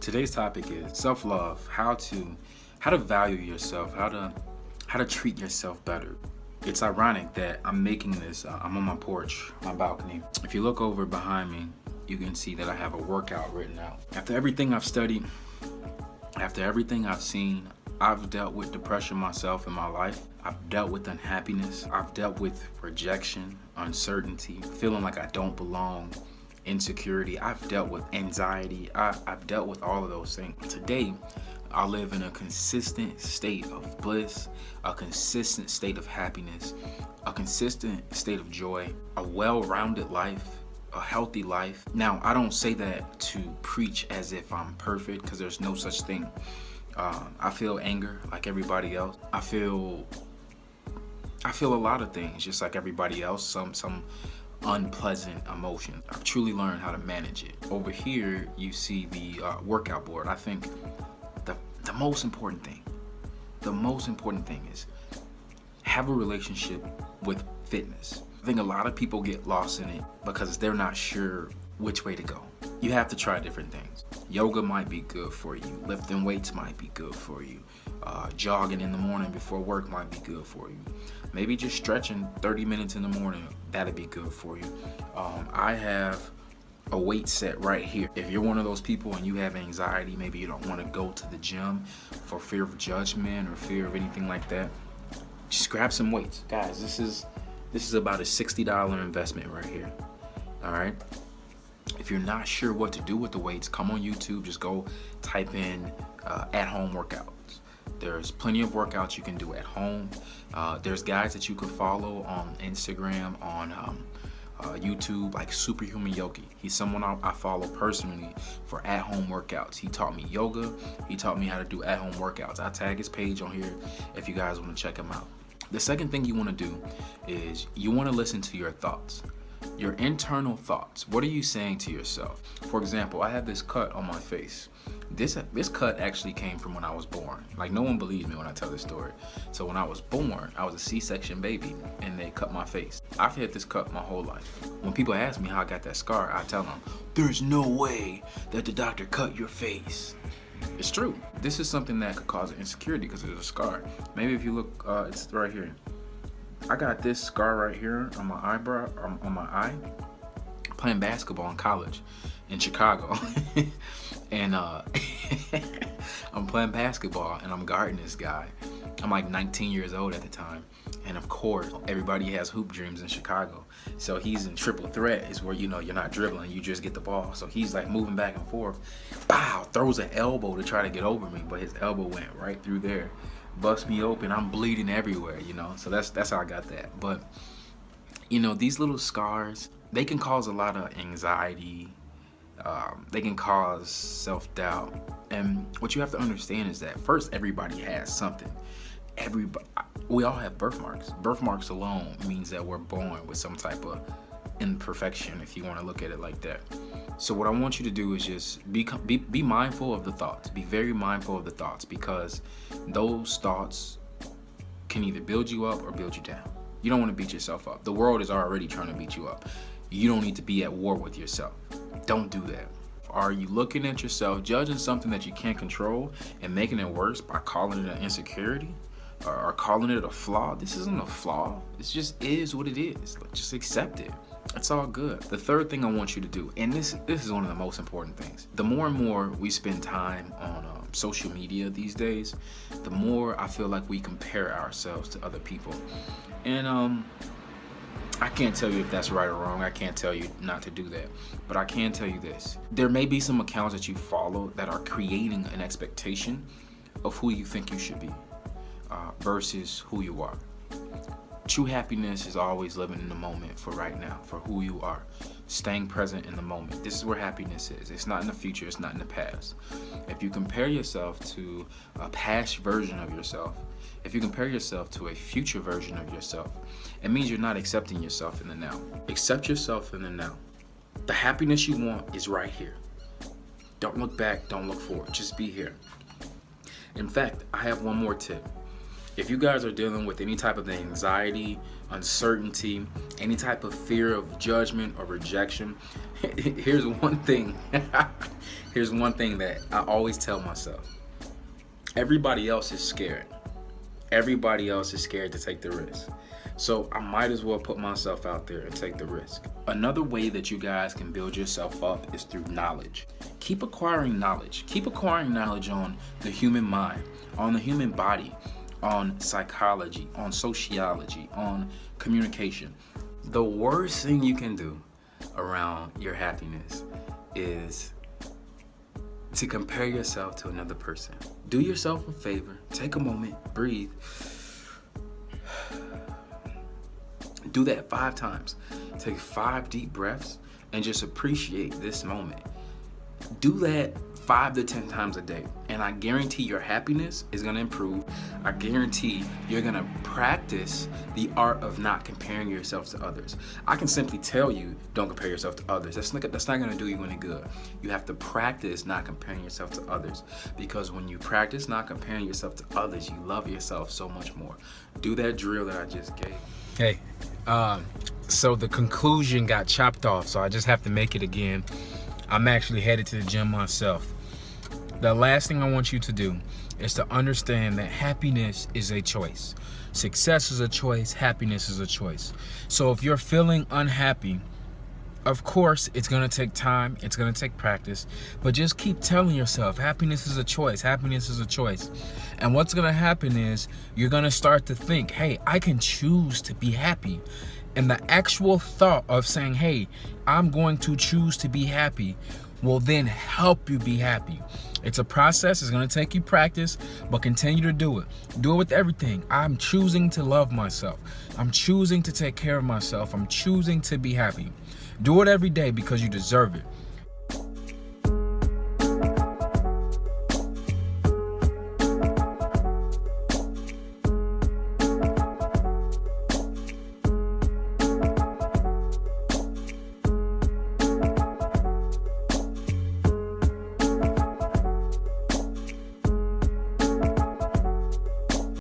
Today's topic is self-love, how to value yourself, how to treat yourself better. It's ironic that I'm making this, I'm on my porch, my balcony. If you look over behind me, you can see that I have a workout written out. After everything I've studied, after everything I've seen, I've dealt with depression myself in my life. I've dealt with unhappiness. I've dealt with rejection, uncertainty, feeling like I don't belong, insecurity. I've dealt with anxiety. I've dealt with all of those things. Today, I live in a consistent state of bliss, a consistent state of happiness, a consistent state of joy, a well-rounded life, a healthy life. Now, I don't say that to preach as if I'm perfect, because there's no such thing. I feel anger like everybody else. I feel a lot of things just like everybody else, some unpleasant emotions. I've truly learned how to manage it. Over here, you see the workout board. I think the most important thing is have a relationship with fitness. I think a lot of people get lost in it because they're not sure which way to go. You have to try different things. Yoga might be good for you. Lifting weights might be good for you. Jogging in the morning before work might be good for you. Maybe just stretching 30 minutes in the morning, that'd be good for you. I have a weight set right here. If you're one of those people and you have anxiety, maybe you don't want to go to the gym for fear of judgment or fear of anything like that, just grab some weights. Guys, this is about a $60 investment right here. All right. If you're not sure what to do with the weights, come on YouTube, just go type in at-home workouts. There's plenty of workouts you can do at home. There's guys that you can follow on Instagram, on YouTube, like Superhuman Yogi. He's someone I follow personally for at-home workouts. He taught me yoga. He taught me how to do at-home workouts. I'll tag his page on here if you guys want to check him out. The second thing you want to do is you want to listen to your thoughts. Your internal thoughts. What are you saying to yourself? For example, I have this cut on my face. This cut actually came from when I was born. Like, no one believes me when I tell this story. So when I was born, I was a C-section baby and they cut my face. I've had this cut my whole life. When people ask me how I got that scar, I tell them, there's no way that the doctor cut your face. It's true. This is something that could cause insecurity because it's a scar. Maybe if you look, it's right here. I got this scar right here on my eyebrow, on my eye, playing basketball in college in Chicago. And I'm playing basketball and I'm guarding this guy. I'm like 19 years old at the time. And of course, everybody has hoop dreams in Chicago. So he's in triple threat, is where, you know, you're not dribbling, you just get the ball. So he's like moving back and forth. Bow, throws an elbow to try to get over me, but his elbow went right through there. Bust me open, I'm bleeding everywhere, you know. So that's how I got that. But, you know, these little scars, they can cause a lot of anxiety. They can cause self-doubt. And what you have to understand is that first, everybody has something. We all have birthmarks. Birthmarks alone means that we're born with some type of imperfection, if you want to look at it like that. So what I want you to do is just be mindful of the thoughts. Be very mindful of the thoughts, because those thoughts can either build you up or build you down. You don't want to beat yourself up. The world is already trying to beat you up. You don't need to be at war with yourself. Don't do that. Are you looking at yourself, judging something that you can't control and making it worse by calling it an insecurity or calling it a flaw? This isn't a flaw. It just is what it is. Just accept it. It's all good. The third thing I want you to do, and this is one of the most important things. The more and more we spend time on social media these days, the more I feel like we compare ourselves to other people. And I can't tell you if that's right or wrong. I can't tell you not to do that. But I can tell you this. There may be some accounts that you follow that are creating an expectation of who you think you should be versus who you are. True happiness is always living in the moment for right now, for who you are. Staying present in the moment. This is where happiness is. It's not in the future. It's not in the past. If you compare yourself to a past version of yourself, if you compare yourself to a future version of yourself, it means you're not accepting yourself in the now. Accept yourself in the now. The happiness you want is right here. Don't look back. Don't look forward. Just be here. In fact, I have one more tip. If you guys are dealing with any type of anxiety, uncertainty, any type of fear of judgment or rejection, here's one thing. Here's one thing that I always tell myself. Everybody else is scared. Everybody else is scared to take the risk. So I might as well put myself out there and take the risk. Another way that you guys can build yourself up is through knowledge. Keep acquiring knowledge. Keep acquiring knowledge on the human mind, on the human body, on psychology, on sociology, on communication. The worst thing you can do around your happiness is to compare yourself to another person. Do yourself a favor, take a moment, breathe. Do that 5 times. Take 5 deep breaths and just appreciate this moment. Do that 5 to 10 times a day, and I guarantee your happiness is going to improve. I guarantee you're going to practice the art of not comparing yourself to others. I can simply tell you, don't compare yourself to others. That's not going to do you any good. You have to practice not comparing yourself to others, because when you practice not comparing yourself to others, you love yourself so much more. Do that drill that I just gave. Hey, so the conclusion got chopped off, so I just have to make it again. I'm actually headed to the gym myself. The last thing I want you to do is to understand that happiness is a choice. Success is a choice. Happiness is a choice. So if you're feeling unhappy, of course, it's going to take time. It's going to take practice. But just keep telling yourself, happiness is a choice. Happiness is a choice. And what's going to happen is you're going to start to think, hey, I can choose to be happy. And the actual thought of saying, hey, I'm going to choose to be happy will then help you be happy. It's a process. It's going to take you practice, but continue to do it. Do it with everything. I'm choosing to love myself. I'm choosing to take care of myself. I'm choosing to be happy. Do it every day because you deserve it.